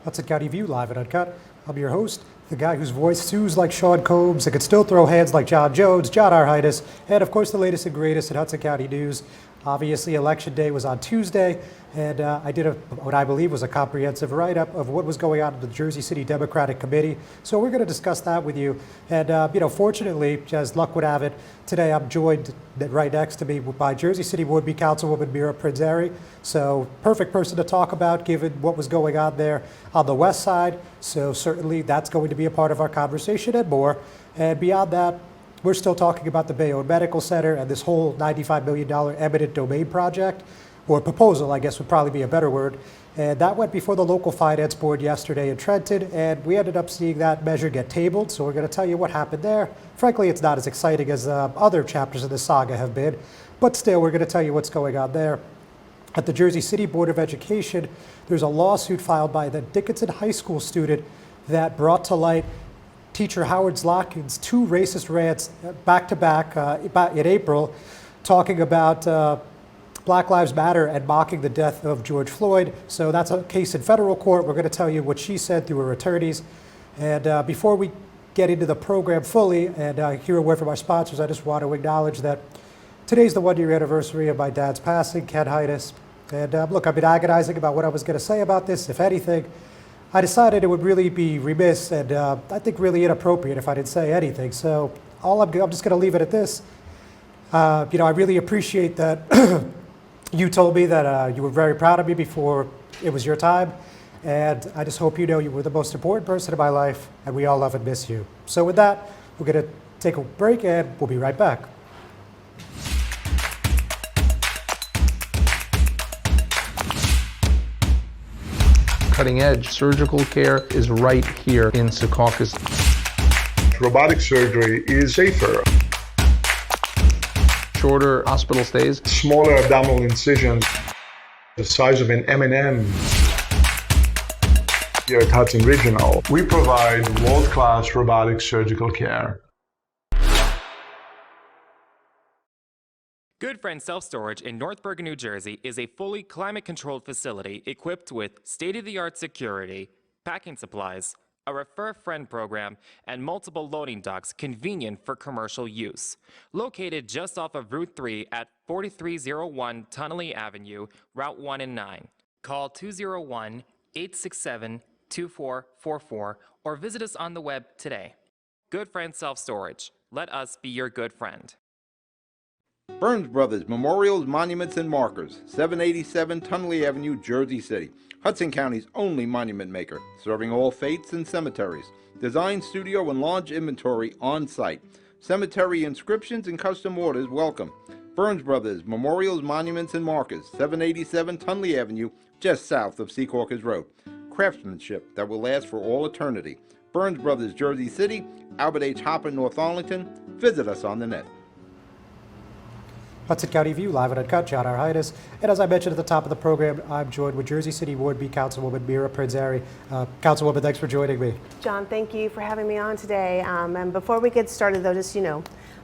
Hudson County View, live and uncut. I'm your host, the guy whose voice soothes like Sean Combs and could still throw hands like John Jones, John Arhitis, and of course the latest and greatest in Hudson County news. Obviously, Election Day was on Tuesday, and I did what I believe was a comprehensive write-up of what was going on in the Jersey City Democratic Committee. So we're going to discuss that with you. And, fortunately, as luck would have it, today I'm joined right next to me by Jersey City would-be Councilwoman Mira Prinz-Arey. So perfect person to talk about given what was going on there on the west side. So certainly that's going to be a part of our conversation and more. And beyond that, we're still talking about the Bayonne Medical Center and this whole $95 million eminent domain project, or proposal, I guess would probably be a better word. And that went before the local finance board yesterday in Trenton, and we ended up seeing that measure get tabled. So we're going to tell you what happened there. Frankly, it's not as exciting as other chapters of the saga have been, but still, we're going to tell you what's going on there. At the Jersey City Board of Education, there's a lawsuit filed by the Dickinson High School student that brought to light teacher Howard Zlotkin's two racist rants back-to-back in April, talking about Black Lives Matter and mocking the death of George Floyd. So that's a case in federal court. We're going to tell you what she said through her attorneys. And before we get into the program fully and hear a word from our sponsors, I just want to acknowledge that today's the one-year anniversary of my dad's passing, Ken Heides. And look, I've been agonizing about what I was going to say about this. If anything, I decided it would really be remiss and I think really inappropriate if I didn't say anything. So I'm just going to leave it at this. I really appreciate that you told me that you were very proud of me before it was your time. And I just hope you know you were the most important person in my life, and we all love and miss you. So with that, we're going to take a break, and we'll be right back. Cutting-edge surgical care is right here in Secaucus. Robotic surgery is safer. Shorter hospital stays. Smaller abdominal incisions, the size of an M&M. Here at Hudson Regional, we provide world-class robotic surgical care. Good Friend Self-Storage in North Bergen, New Jersey is a fully climate-controlled facility equipped with state-of-the-art security, packing supplies, a Refer Friend program, and multiple loading docks convenient for commercial use. Located just off of Route 3 at 4301 Tunnelly Avenue, Route 1 and 9. Call 201-867-2444 or visit us on the web today. Good Friend Self-Storage. Let us be your good friend. Burns Brothers Memorials, Monuments, and Markers, 787 Tunnelly Avenue, Jersey City. Hudson County's only monument maker, serving all faiths and cemeteries. Design, studio, and launch inventory on site. Cemetery inscriptions and custom orders welcome. Burns Brothers Memorials, Monuments, and Markers, 787 Tunnelly Avenue, just south of Secaucus Road. Craftsmanship that will last for all eternity. Burns Brothers, Jersey City, Albert H. Hopper, North Arlington. Visit us on the net. Hudson County View, live and uncut, John Arhitis. And as I mentioned at the top of the program, I'm joined with Jersey City would-be Councilwoman Mira Prinz-Arey. Councilwoman, thanks for joining me. John, thank you for having me on today. And before we get started, though, just,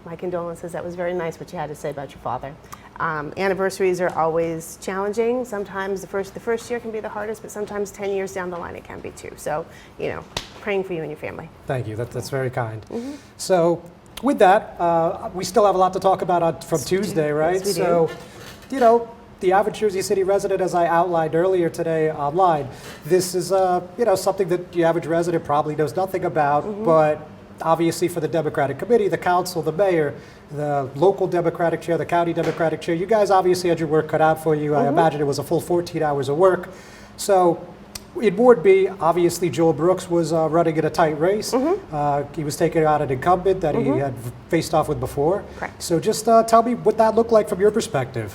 my condolences. That was very nice what you had to say about your father. Anniversaries are always challenging. Sometimes the first year can be the hardest, but sometimes 10 years down the line it can be too. So, praying for you and your family. Thank you. That's very kind. Mm-hmm. So, with that, we still have a lot to talk about from Tuesday, right? Yes, we do. The average Jersey City resident, as I outlined earlier today online, this is something that the average resident probably knows nothing about, but obviously for the Democratic Committee, the council, the mayor, the local Democratic chair, the county Democratic chair, you guys obviously had your work cut out for you. I imagine it was a full 14 hours of work. So in Ward B, obviously Joel Brooks was running in a tight race. He was taking out an incumbent that he had faced off with before. Correct. So just tell me what that looked like from your perspective.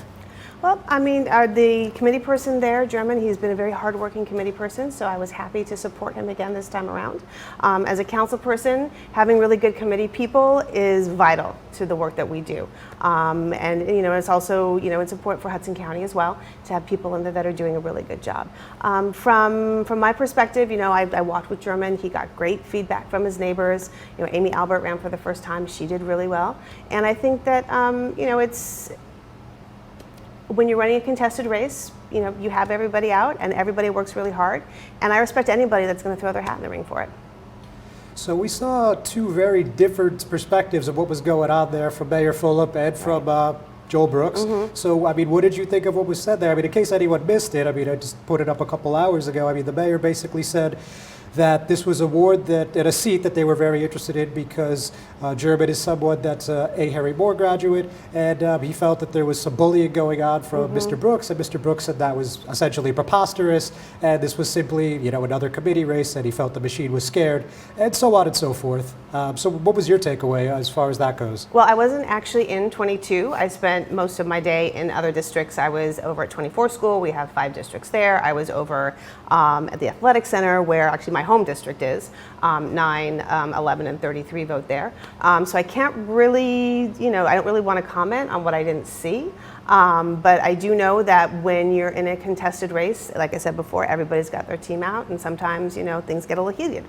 Well, I mean, the committee person there, German, he's been a very hardworking committee person, so I was happy to support him again this time around. As a council person, having really good committee people is vital to the work that we do. And it's also, it's important for Hudson County as well to have people in there that are doing a really good job. From my perspective, I walked with German. He got great feedback from his neighbors. Amy Albert ran for the first time. She did really well. And I think that, it's when you're running a contested race, you have everybody out and everybody works really hard. And I respect anybody that's going to throw their hat in the ring for it. So we saw two very different perspectives of what was going on there from Mayor Fulop and from Joel Brooks. So, I mean, what did you think of what was said there? I mean, in case anyone missed it, I mean, I just put it up a couple hours ago. I mean, the mayor basically said that this was a ward that, and a seat that they were very interested in because German is someone that's a Harry Moore graduate, and he felt that there was some bullying going on from Mr. Brooks, and Mr. Brooks said that was essentially preposterous, and this was simply, another committee race, and he felt the machine was scared, and so on and so forth. So what was your takeaway as far as that goes? Well, I wasn't actually in 22. I spent most of my day in other districts. I was over at 24 school. We have 5 districts there. I was over at the athletic center where actually my home district is. 9, 11, and 33 vote there. So I can't really, I don't really want to comment on what I didn't see. But I do know that when you're in a contested race, like I said before, everybody's got their team out, and sometimes, things get a little heated.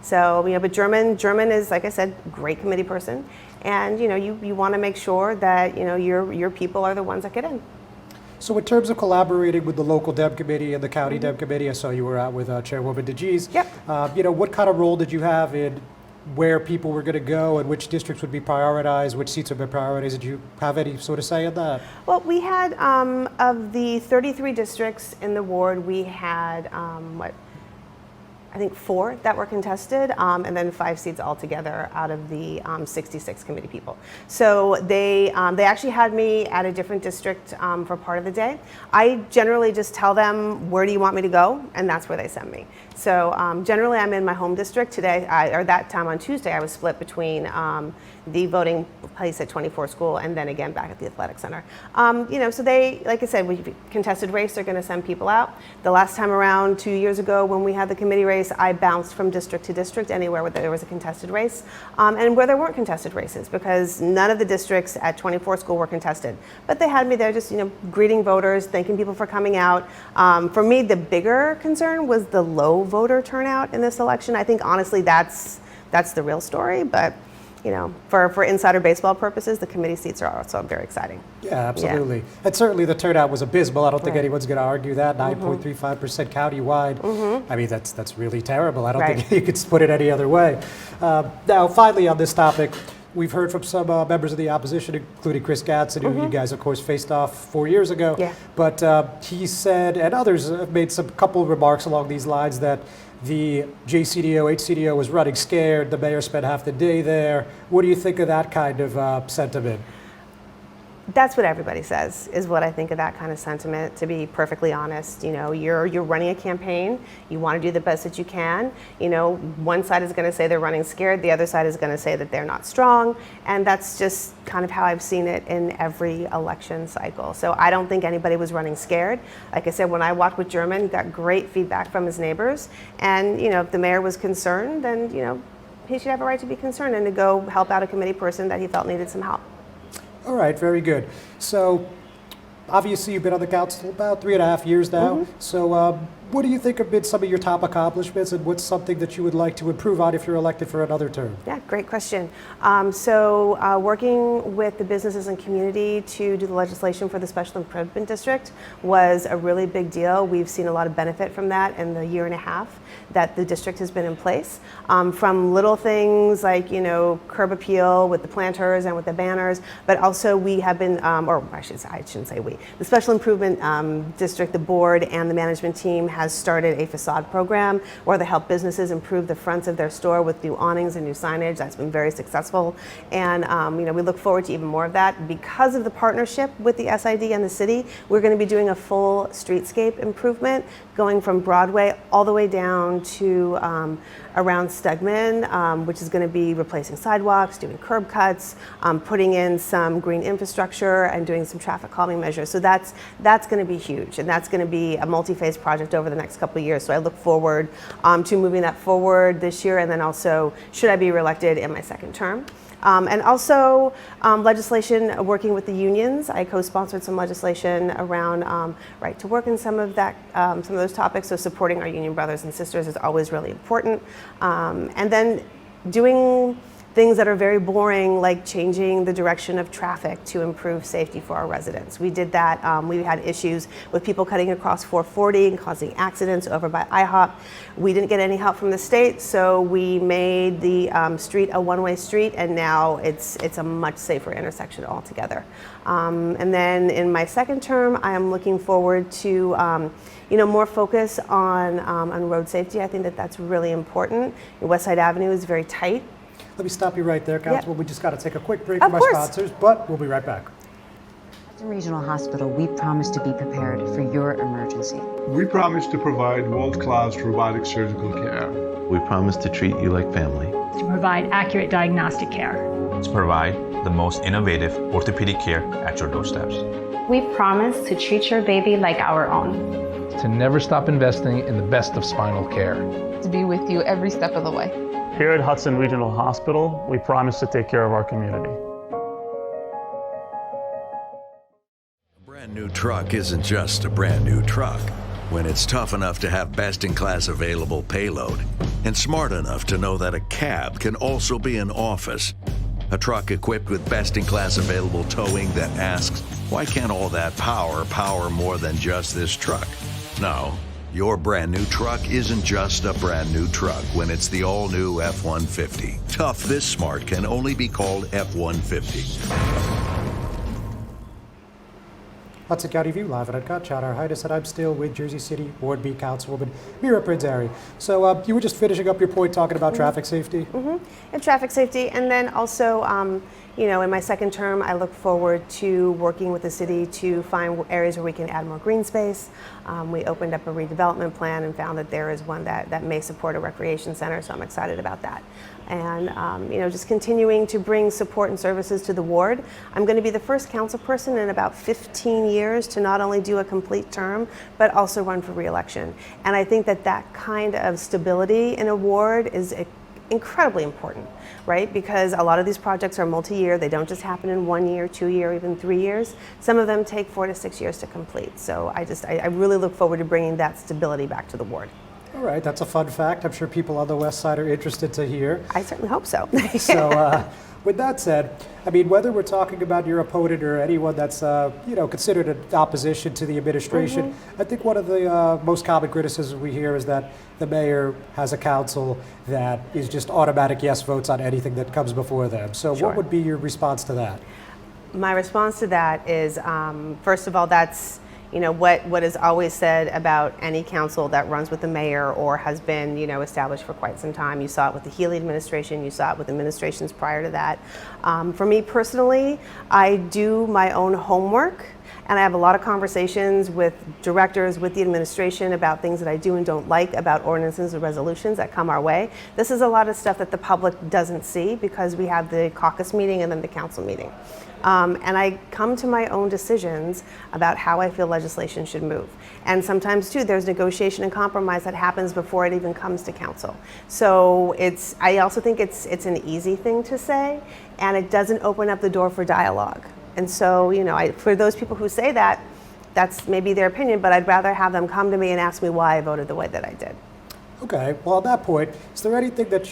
So, but German is, like I said, great committee person, and you want to make sure that your people are the ones that get in. So in terms of collaborating with the local Deb committee and the county Deb committee, I saw you were out with Chairwoman DeGees. Yep. What kind of role did you have in where people were going to go and which districts would be prioritized, which seats would be prioritized? Did you have any sort of say in that? Well, we had, of the 33 districts in the ward, we had, I think 4 that were contested, and then 5 seats altogether out of the 66 committee people. So they actually had me at a different district for part of the day. I generally just tell them, where do you want me to go? And that's where they send me. So generally I'm in my home district. Today, or that time on Tuesday, I was split between the voting place at 24 school and then again back at the athletic center. So they, like I said, we contested race, they're gonna send people out. The last time around, 2 years ago, when we had the committee race, I bounced from district to district anywhere where there was a contested race and where there weren't contested races, because none of the districts at 24 school were contested. But they had me there just, greeting voters, thanking people for coming out. For me, the bigger concern was the low voter turnout in this election. I think honestly that's the real story, but for insider baseball purposes, the committee seats are also very exciting. Yeah, absolutely. Yeah. And certainly the turnout was abysmal. I don't think Right. anyone's going to argue that. 9.35% countywide. I mean, that's really terrible. I don't Right. think you could put it any other way. Now, finally on this topic, we've heard from some members of the opposition, including Chris Gadsden, who you guys, of course, faced off 4 years ago. Yeah. But he said, and others have made some couple of remarks along these lines, that the JCDO, HCDO was running scared. The mayor spent half the day there. What do you think of that kind of sentiment? That's what everybody says, is what I think of that kind of sentiment, to be perfectly honest. You're running a campaign, you want to do the best that you can. One side is going to say they're running scared, the other side is going to say that they're not strong, and that's just kind of how I've seen it in every election cycle. So I don't think anybody was running scared. Like I said, when I walked with German, got great feedback from his neighbors, and if the mayor was concerned, then he should have a right to be concerned and to go help out a committee person that he felt needed some help. All right, very good. So, obviously, you've been on the council about 3.5 years now. So, what do you think have been some of your top accomplishments, and what's something that you would like to improve on if you're elected for another term? Yeah, great question. Working with the businesses and community to do the legislation for the Special Improvement District was a really big deal. We've seen a lot of benefit from that in the 1.5 years that the district has been in place. From little things like, curb appeal with the planters and with the banners, but also we have been, or I shouldn't say we, the Special Improvement District, the board and the management team has started a facade program where they help businesses improve the fronts of their store with new awnings and new signage. That's been very successful. And we look forward to even more of that. Because of the partnership with the SID and the city, we're going to be doing a full streetscape improvement going from Broadway all the way down to around Stegman, which is going to be replacing sidewalks, doing curb cuts, putting in some green infrastructure and doing some traffic calming measures. So that's going to be huge, and that's going to be a multi-phase project over the next couple of years. So I look forward to moving that forward this year, and then also, should I be reelected in my second term. And also legislation working with the unions. I co-sponsored some legislation around right to work and some of those topics. So supporting our union brothers and sisters is always really important. And then doing things that are very boring, like changing the direction of traffic to improve safety for our residents. We did that. We had issues with people cutting across 440 and causing accidents over by IHOP. We didn't get any help from the state, so we made the street a one-way street, and now it's a much safer intersection altogether. And then in my second term, I am looking forward to more focus on road safety. I think that that's really important. West Side Avenue is very tight. Let me stop you right there, Councilwoman. Yeah. We just got to take a quick break Of from our course. sponsors, but we'll be right back. Hudson Regional Hospital, we promise to be prepared for your emergency. We promise to provide world-class robotic surgical care. We promise to treat you like family. To provide accurate diagnostic care. To provide the most innovative orthopedic care at your doorsteps. We promise to treat your baby like our own. To never stop investing in the best of spinal care. To be with you every step of the way. Here at Hudson Regional Hospital, we promise to take care of our community. A brand new truck isn't just a brand new truck when it's tough enough to have best-in-class available payload and smart enough to know that a cab can also be an office. A truck equipped with best-in-class available towing that asks, why can't all that power more than just this truck? No. Your brand new truck isn't just a brand new truck when it's the all-new F-150. Tough this smart can only be called F-150. Hudson County View, live and uncut. Chad Arhitis, and I'm still with Jersey City Ward B Councilwoman Mira Prinz-Arey. So you were just finishing up your point talking about traffic safety? And traffic safety, and then also, in my second term, I look forward to working with the city to find areas where we can add more green space. We opened up a redevelopment plan and found that there is one that may support a recreation center, so I'm excited about that. And just continuing to bring support and services to the ward. I'm going to be the first council person in about 15 years to not only do a complete term, but also run for re-election. And I think that kind of stability in a ward is incredibly important, right? Because a lot of these projects are multi-year. They don't just happen in 1 year, 2 year, even 3 years. Some of them take 4 to 6 years to complete. So I really look forward to bringing that stability back to the ward. All right, that's a fun fact. I'm sure people on the west side are interested to hear. I certainly hope so. So with that said, I mean, whether we're talking about your opponent or anyone that's, considered an opposition to the administration, I think one of the most common criticisms we hear is that the mayor has a council that is just automatic yes votes on anything that comes before them. So what would be your response to that? My response to that is, first of all, that's what is always said about any council that runs with the mayor or has been, established for quite some time. You saw it with the Healy administration, you saw it with administrations prior to that. For me personally, I do my own homework, and I have a lot of conversations with directors, with the administration about things that I do and don't like about ordinances or resolutions that come our way. This is a lot of stuff that the public doesn't see because we have the caucus meeting and then the council meeting. And I come to my own decisions about how I feel legislation should move. And sometimes too, there's negotiation and compromise that happens before it even comes to council. So I also think it's an easy thing to say, and it doesn't open up the door for dialogue. And so, for those people who say that, that's maybe their opinion, but I'd rather have them come to me and ask me why I voted the way that I did. Okay, well, on that point, is there anything that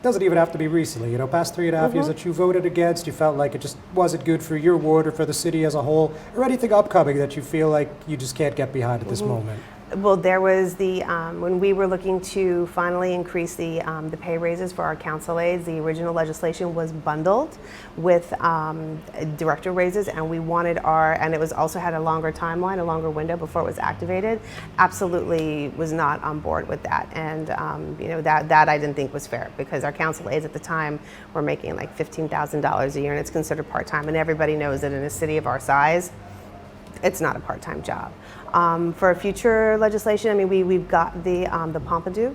doesn't even have to be recently, past 3.5 years that you voted against, you felt like it just wasn't good for your ward or for the city as a whole, or anything upcoming that you feel like you just can't get behind at this moment? Well, there was when we were looking to finally increase the pay raises for our council aides, the original legislation was bundled with director raises, and we wanted and it was also had a longer timeline, a longer window before it was activated. Absolutely was not on board with that, and that I didn't think was fair because our council aides at the time were making like $15,000 a year, and it's considered part-time, and everybody knows that in a city of our size, it's not a part-time job. For future legislation, I mean, we've got the Pompidou,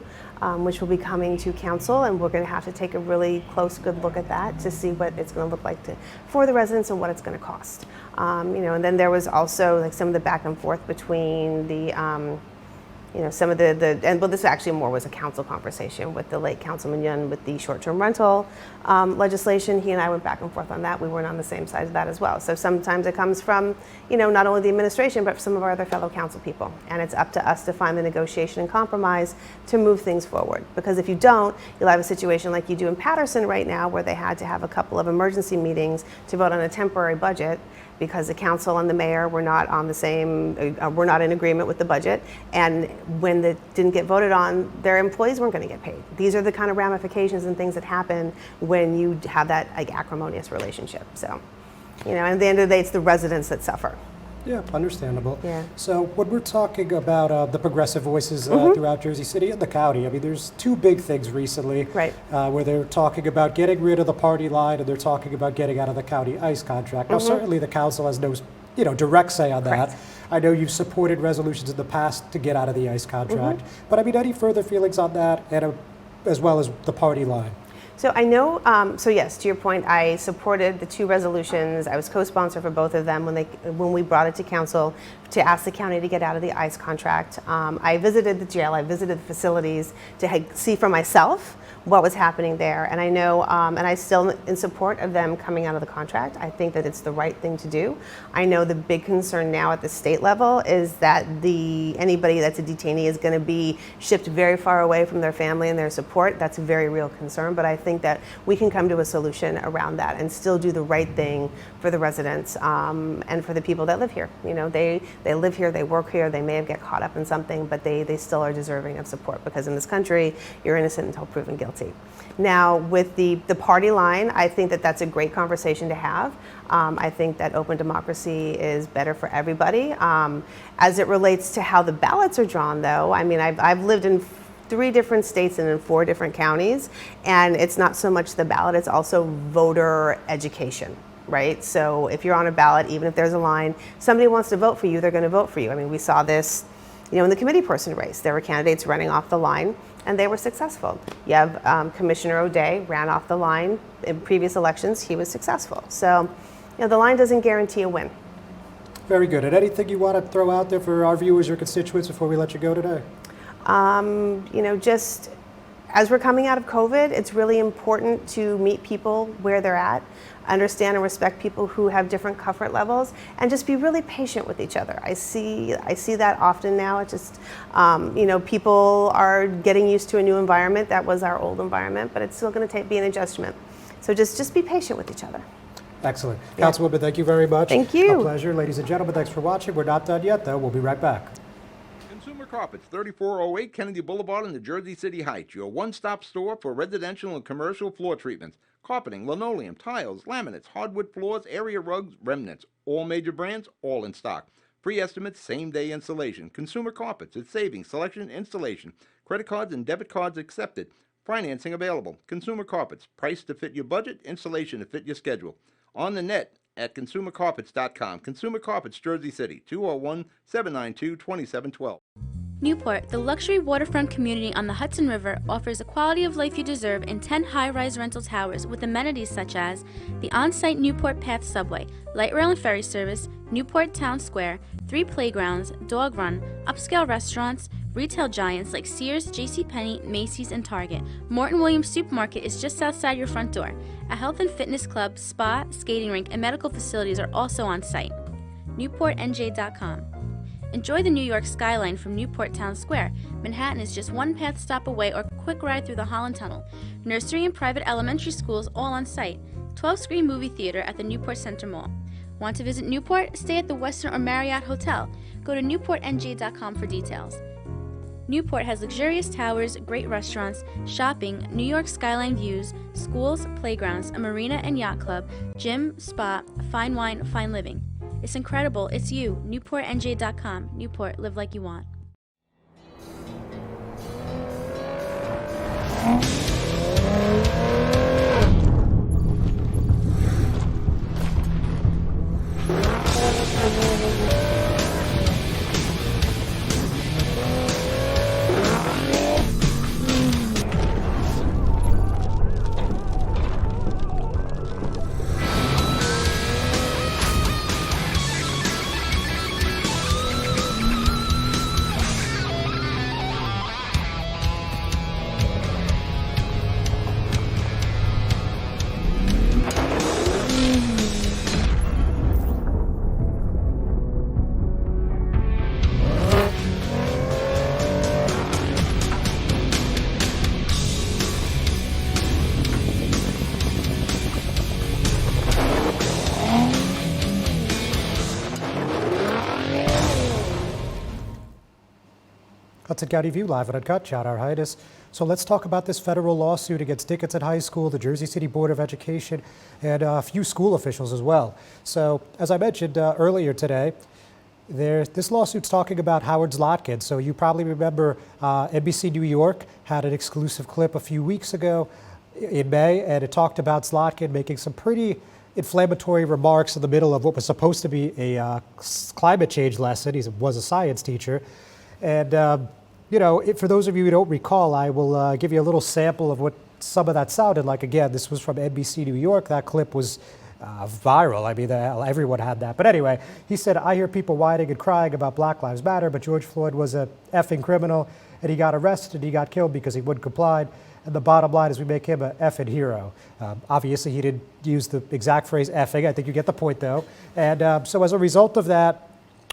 which will be coming to council, and we're going to have to take a really close, good look at that to see what it's going to look like for the residents and what it's going to cost. And then there was also like some of the back and forth between the some of this actually more was a council conversation with the late Councilman Yun with the short-term rental legislation. He and I went back and forth on that. We weren't on the same side of that as well. So sometimes it comes from, not only the administration, but some of our other fellow council people. And it's up to us to find the negotiation and compromise to move things forward. Because if you don't, you'll have a situation like you do in Patterson right now, where they had to have a couple of emergency meetings to vote on a temporary budget, because the council and the mayor were not on the same, were not in agreement with the budget. And when it didn't get voted on, their employees weren't going to get paid. These are the kind of ramifications and things that happen when you have that acrimonious relationship. So, and at the end of the day, it's the residents that suffer. Yeah, understandable. Yeah. So when we're talking about the progressive voices throughout Jersey City and the county, I mean, there's two big things recently, right, where they're talking about getting rid of the party line, and they're talking about getting out of the county ICE contract. Now, certainly the council has no, direct say on that. I know you've supported resolutions in the past to get out of the ICE contract, but I mean, any further feelings on that, and as well as the party line? So I know, so yes, to your point, I supported the two resolutions. I was co-sponsor for both of them when we brought it to council to ask the county to get out of the ICE contract. I visited the jail, I visited the facilities to see for myself what was happening there. And I know, and I still in support of them coming out of the contract. I think that it's the right thing to do. I know the big concern now at the state level is that anybody that's a detainee is going to be shipped very far away from their family and their support. That's a very real concern, but I think that we can come to a solution around that and still do the right thing for the residents and for the people that live here. They live here, they work here, they may have get caught up in something, but they still are deserving of support, because in this country, you're innocent until proven guilty. Now, with the party line, I think that that's a great conversation to have. I think that open democracy is better for everybody. As it relates to how the ballots are drawn, though, I mean, I've lived in 3 different states and in 4 different counties, and it's not so much the ballot, it's also voter education. Right? So if you're on a ballot, even if there's a line, somebody wants to vote for you, they're going to vote for you. I mean, we saw this, in the committee person race. There were candidates running off the line, and they were successful. You have Commissioner O'Day ran off the line in previous elections. He was successful. So, the line doesn't guarantee a win. Very good. And anything you want to throw out there for our viewers or constituents before we let you go today? Just as we're coming out of COVID, it's really important to meet people where they're at, understand and respect people who have different comfort levels, and just be really patient with each other. I see that often now. It's just, people are getting used to a new environment. That was our old environment, but it's still going to be an adjustment. So just be patient with each other. Excellent. Yeah. Councilwoman, thank you very much. Thank you. A pleasure. Ladies and gentlemen, thanks for watching. We're not done yet, though. We'll be right back. Consumer Carpets, 3408 Kennedy Boulevard in the Jersey City Heights, your one-stop store for residential and commercial floor treatments, carpeting, linoleum, tiles, laminates, hardwood floors, area rugs, remnants, all major brands, all in stock. Free estimates, same-day installation. Consumer Carpets, it's savings, selection, installation. Credit cards and debit cards accepted. Financing available. Consumer Carpets, price to fit your budget, installation to fit your schedule. On the net at consumercarpets.com. Consumer Carpets, Jersey City, 201-792-2712. Newport, the luxury waterfront community on the Hudson River, offers the quality of life you deserve in 10 high-rise rental towers with amenities such as the on-site Newport Path subway, light rail and ferry service, Newport Town Square, 3 playgrounds, dog run, upscale restaurants, retail giants like Sears, JCPenney, Macy's, and Target. Morton Williams Supermarket is just outside your front door. A health and fitness club, spa, skating rink, and medical facilities are also on site. NewportNJ.com. Enjoy the New York skyline from Newport Town Square. Manhattan is just 1 path stop away or quick ride through the Holland Tunnel. Nursery and private elementary schools all on site. 12-screen movie theater at the Newport Center Mall. Want to visit Newport? Stay at the Westin or Marriott Hotel. Go to NewportNJ.com for details. Newport has luxurious towers, great restaurants, shopping, New York skyline views, schools, playgrounds, a marina and yacht club, gym, spa, fine wine, fine living. It's incredible. It's you. NewportNJ.com. Newport, live like you want. Hudson County View, live and uncut. Chad Arhitis. So let's talk about this federal lawsuit against Dickinson High School, the Jersey City Board of Education, and a few school officials as well. So as I mentioned earlier today, this lawsuit's talking about Howard Zlotkin. So you probably remember NBC New York had an exclusive clip a few weeks ago in May, and it talked about Zlotkin making some pretty inflammatory remarks in the middle of what was supposed to be a climate change lesson. He was a science teacher. And, for those of you who don't recall, I will give you a little sample of what some of that sounded like. Again, this was from NBC New York. That clip was viral. I mean, everyone had that. But anyway, he said, "I hear people whining and crying about Black Lives Matter, but George Floyd was a effing criminal, and he got arrested and he got killed because he wouldn't comply. And the bottom line is we make him an effing hero." Obviously, he didn't use the exact phrase effing. I think you get the point, though. And so as a result of that,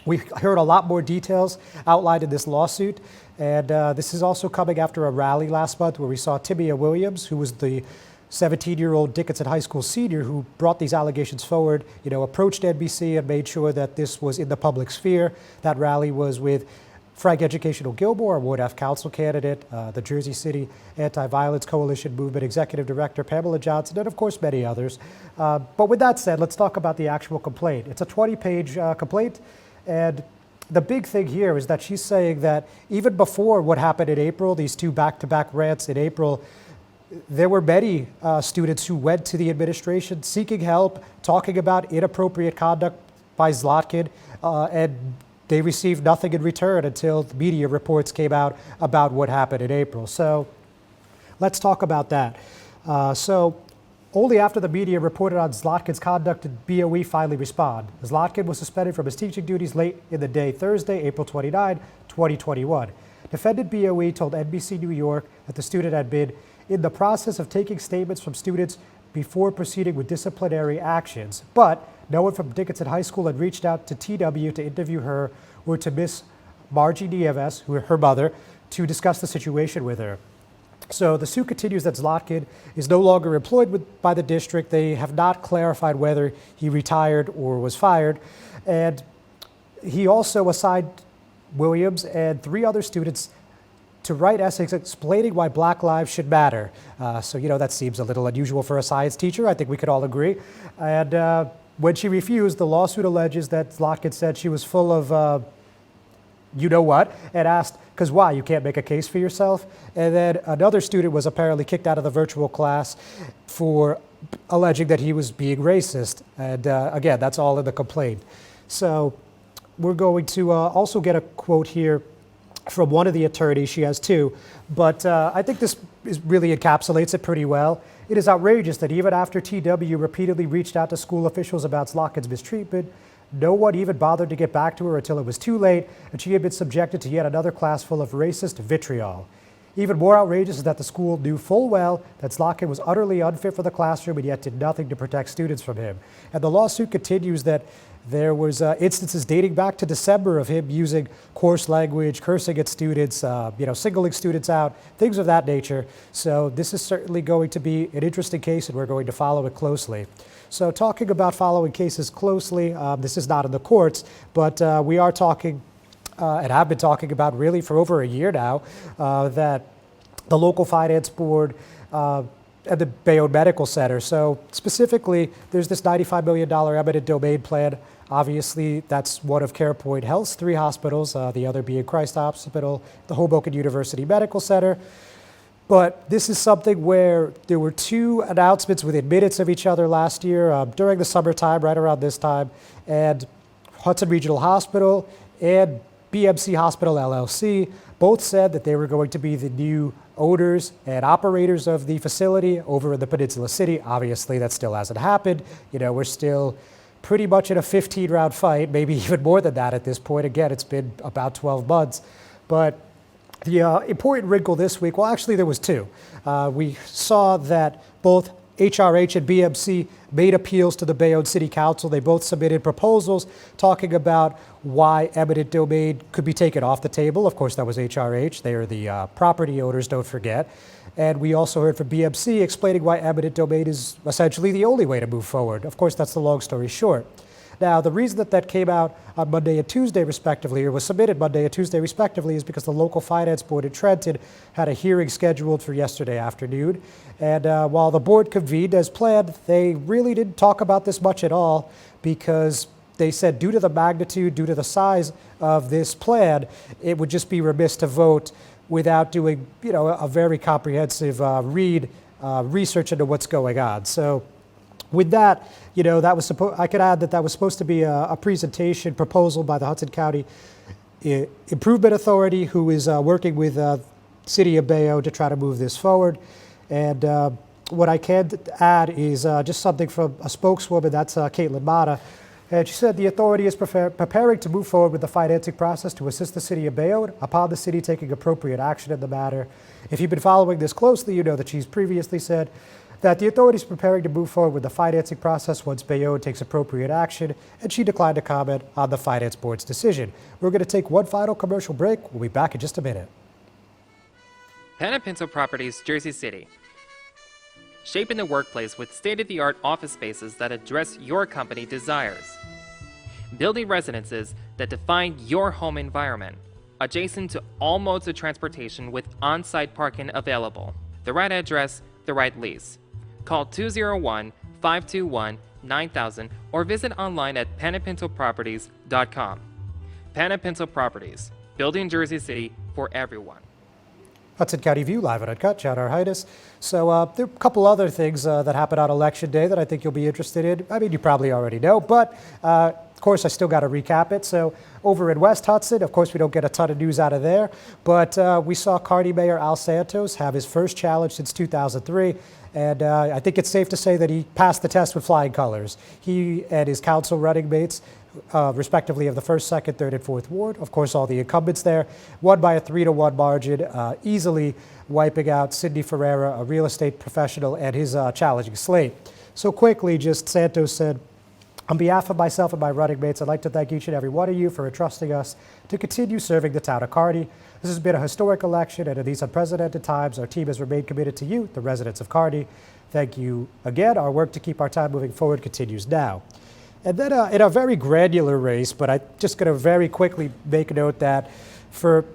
we heard a lot more details outlined in this lawsuit. And this is also coming after a rally last month where we saw Timia Williams, who was the 17-year-old Dickinson High School senior who brought these allegations forward, approached NBC and made sure that this was in the public sphere. That rally was with Frank Educational Gilmore, a Ward F Council candidate, the Jersey City Anti-Violence Coalition Movement Executive Director Pamela Johnson, and of course many others. But with that said, let's talk about the actual complaint. It's a 20-page complaint, and the big thing here is that she's saying that even before what happened in April, these two back-to-back rants in April, there were many students who went to the administration seeking help, talking about inappropriate conduct by Zlotkin, and they received nothing in return until the media reports came out about what happened in April. So let's talk about that. So only after the media reported on Zlotkin's conduct did BOE finally respond. Zlotkin was suspended from his teaching duties late in the day Thursday, April 29, 2021. Defendant BOE told NBC New York that the student had been in the process of taking statements from students before proceeding with disciplinary actions, but no one from Dickinson High School had reached out to TW to interview her or to Miss Margie Nieves, her mother, to discuss the situation with her. So the suit continues that Zlotkin is no longer employed by the district. They have not clarified whether he retired or was fired. And he also assigned Williams and 3 other students to write essays explaining why Black lives should matter. So that seems a little unusual for a science teacher. I think we could all agree. And when she refused, the lawsuit alleges that Zlotkin said she was full of you know what, and asked, because why? You can't make a case for yourself? And then another student was apparently kicked out of the virtual class for alleging that he was being racist. And again, that's all in the complaint. So we're going to also get a quote here from one of the attorneys. She has 2, but I think this really encapsulates it pretty well. It is outrageous that even after TW repeatedly reached out to school officials about Zlotkin's mistreatment, no one even bothered to get back to her until it was too late and she had been subjected to yet another class full of racist vitriol. Even more outrageous is that the school knew full well that Zlotkin was utterly unfit for the classroom and yet did nothing to protect students from him. And the lawsuit continues that there was instances dating back to December of him using coarse language, cursing at students, singling students out, things of that nature. So this is certainly going to be an interesting case, and we're going to follow it closely. So talking about following cases closely, this is not in the courts, but we are talking and have been talking about really for over a year now that the local finance board at the Bayonne Medical Center. So specifically, there's this $95 million eminent domain plan. Obviously, that's one of CarePoint Health's 3 hospitals, the other being Christ Hospital, the Hoboken University Medical Center. But this is something where there were 2 announcements within minutes of each other last year during the summertime, right around this time, and Hudson Regional Hospital and BMC Hospital LLC both said that they were going to be the new owners and operators of the facility over in the Peninsula City. Obviously, that still hasn't happened. We're still pretty much in a 15-round fight, maybe even more than that at this point. Again, it's been about 12 months. But the important wrinkle this week, well, actually there was 2. We saw that both HRH and BMC made appeals to the Bayonne City Council. They both submitted proposals talking about why eminent domain could be taken off the table. Of course, that was HRH. They are the property owners, don't forget. And we also heard from BMC explaining why eminent domain is essentially the only way to move forward. Of course, that's the long story short. Now, the reason that that came out on Monday and Tuesday, respectively, or was submitted Monday and Tuesday, respectively, is because the local finance board in Trenton had a hearing scheduled for yesterday afternoon. And while the board convened as planned, they really didn't talk about this much at all, because they said due to the magnitude, due to the size of this plan, it would just be remiss to vote without doing, a very comprehensive research into what's going on. So with that, that was I could add that was supposed to be a presentation proposal by the Hudson County Improvement Authority, who is working with City of Bayonne to try to move this forward. And what I can add is just something from a spokeswoman, that's Caitlin Mata. And she said the authority is preparing to move forward with the financing process to assist the City of Bayonne upon the city taking appropriate action in the matter. If you've been following this closely, you know that she's previously said that the authority is preparing to move forward with the financing process once Bayonne takes appropriate action, and she declined to comment on the Finance Board's decision. We're going to take one final commercial break. We'll be back in just a minute. Pan & Pinto Properties, Jersey City. Shaping the workplace with state-of-the-art office spaces that address your company desires. Building residences that define your home environment, adjacent to all modes of transportation with on-site parking available. The right address, the right lease. Call 201-521-9000 or visit online at panandpintoproperties.com. Pan & Pinto Properties, building Jersey City for everyone. Hudson County View, live and uncut, John Arhitis. So there are a couple other things that happened on Election Day that I think you'll be interested in. I mean, you probably already know, but of course, I still got to recap it. So over in West Hudson, of course, we don't get a ton of news out of there, but we saw Kearney Mayor Al Santos have his first challenge since 2003. And I think it's safe to say that he passed the test with flying colors. He and his council running mates, respectively, of the 1st, 2nd, 3rd, and 4th Ward, of course, all the incumbents there, won by a 3-1 margin, easily wiping out Sidney Ferreira, a real estate professional, and his challenging slate. So quickly, just Santos said, on behalf of myself and my running mates, I'd like to thank each and every one of you for entrusting us to continue serving the town of Kearney. This has been a historic election, and in these unprecedented times, our team has remained committed to you, the residents of Kearney. Thank you again. Our work to keep our town moving forward continues now. And then in a very granular race, but I'm just going to very quickly make note that for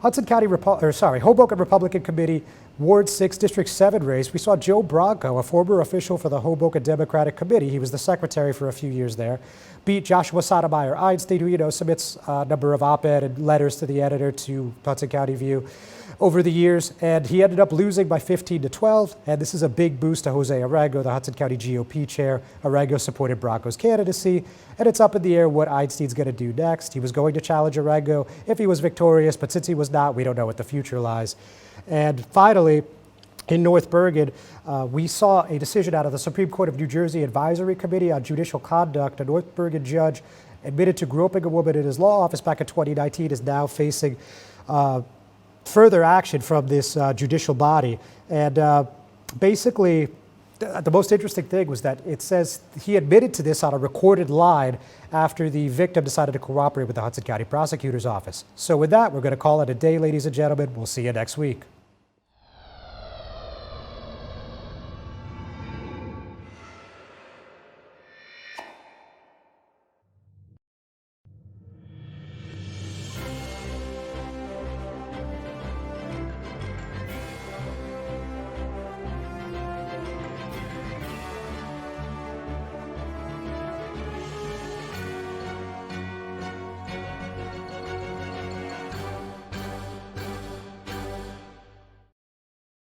Hoboken Republican Committee, Ward 6, District 7 race, we saw Joe Bronco, a former official for the Hoboken Democratic Committee, he was the secretary for a few years there, beat Joshua Sotomayor Einstein, who submits a number of op-ed and letters to the editor to Hudson County View over the years, and he ended up losing by 15-12, and this is a big boost to Jose Arango, the Hudson County GOP chair. Arango supported Bronco's candidacy, and it's up in the air what Einstein's going to do next. He was going to challenge Arango if he was victorious, but since he was not, we don't know what the future lies. And finally, in North Bergen, we saw a decision out of the Supreme Court of New Jersey Advisory Committee on Judicial Conduct. A North Bergen judge admitted to groping a woman in his law office back in 2019 is now facing further action from this judicial body. And basically, the most interesting thing was that it says he admitted to this on a recorded line after the victim decided to cooperate with the Hudson County Prosecutor's Office. So with that, we're going to call it a day, ladies and gentlemen. We'll see you next week.